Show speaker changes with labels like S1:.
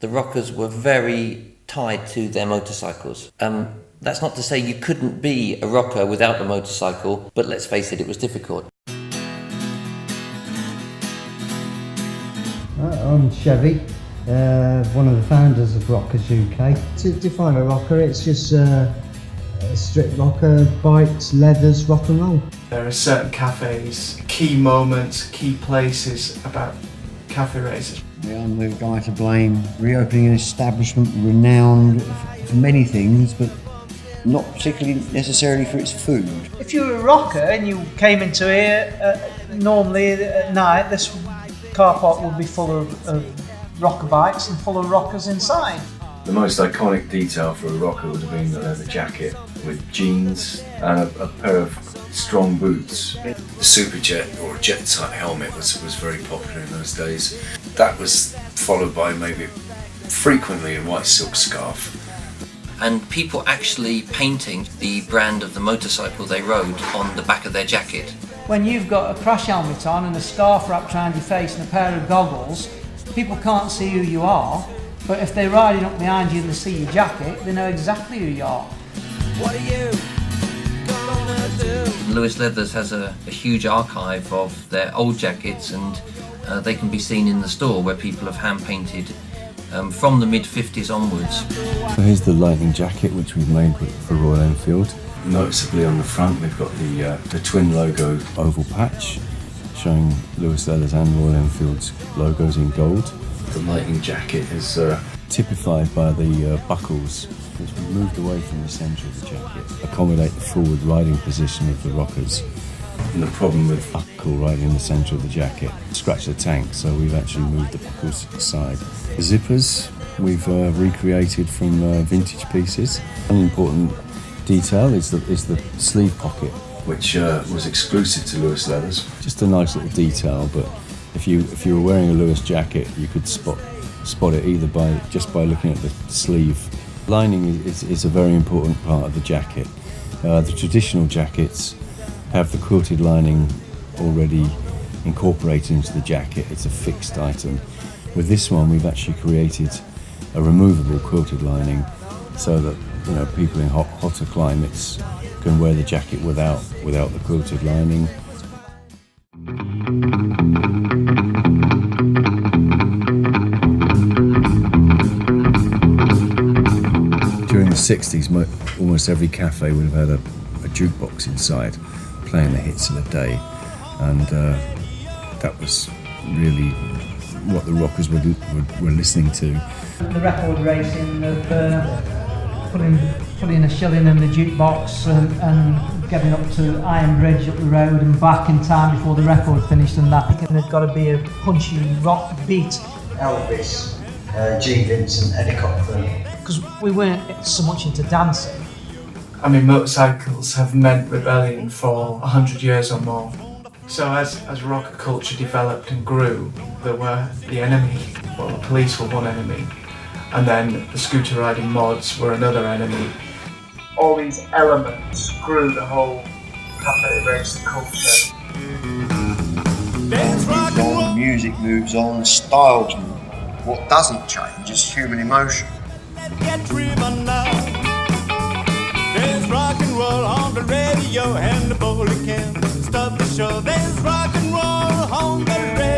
S1: The rockers were very tied to their motorcycles. That's not to say you couldn't be a rocker without the motorcycle, but let's face it, it was difficult.
S2: I'm Chevy, one of the founders of Rockers UK. To define a rocker, it's just a strip rocker, bikes, leathers, rock and roll.
S3: There are certain cafes, key moments, key places about cafe races.
S2: I'm the guy to blame. Reopening an establishment renowned for many things, but not particularly necessarily for its food.
S4: If you were a rocker and you came into here, normally at night, this car park would be full of rocker bikes and full of rockers inside.
S5: The most iconic detail for a rocker would have been the leather jacket with jeans and a pair of strong boots. The superjet or jet type helmet was very popular in those days. That was followed by maybe frequently a white silk scarf.
S1: And people actually painting the brand of the motorcycle they rode on the back of their jacket.
S4: When you've got a crash helmet on and a scarf wrapped around your face and a pair of goggles, people can't see who you are, but if they're riding up behind you and they see your jacket, they know exactly who you are.
S6: What are you gonna do?
S1: Lewis Leathers has a huge archive of their old jackets, and they can be seen in the store where people have hand painted from the mid-50s onwards.
S7: So here's the lightning jacket which we've made for Royal Enfield.
S5: Noticeably on the front we've got the twin logo
S7: Oval patch showing Lewis Leathers and Royal Enfield's logos in gold.
S5: The lightning jacket is
S7: Typified by the buckles, which we moved away from the centre of the jacket, accommodate the forward riding position of the rockers.
S5: and the problem with
S7: buckle right in the centre of the jacket. Scratch the tank, so we've actually moved the buckles to the side. The zippers we've recreated from vintage pieces. An important detail is the sleeve pocket,
S5: which was exclusive to Lewis Leathers.
S7: Just a nice little detail, but if you were wearing a Lewis jacket, you could spot it either by looking at the sleeve. Lining is a very important part of the jacket. The traditional jackets have the quilted lining already incorporated into the jacket. It's a fixed item. With this one, we've actually created a removable quilted lining so that people in hotter climates can wear the jacket without the quilted lining. During the 60s, almost every cafe would have had a jukebox inside playing the hits of the day, and that was really what the rockers were listening to.
S4: The record racing of putting a shilling in the jukebox and getting up to Iron Bridge up the road and back in time before the record finished, and that. And there's got to be a punchy rock beat.
S2: Elvis, G. Vincent, Eddie Cochran.
S4: Because we weren't so much into dancing.
S3: I mean, motorcycles have meant rebellion for 100 years or more. So as rocker culture developed and grew, there were the enemy. Well, the police were one enemy, and then the scooter riding mods were another enemy. All these elements grew the whole cafe racing culture.
S2: Moves on, music moves on, styles move on. What doesn't change is human emotion.
S6: Get driven now. There's rock and roll on the radio, and the bowler can't stop the show. There's rock and roll on the radio.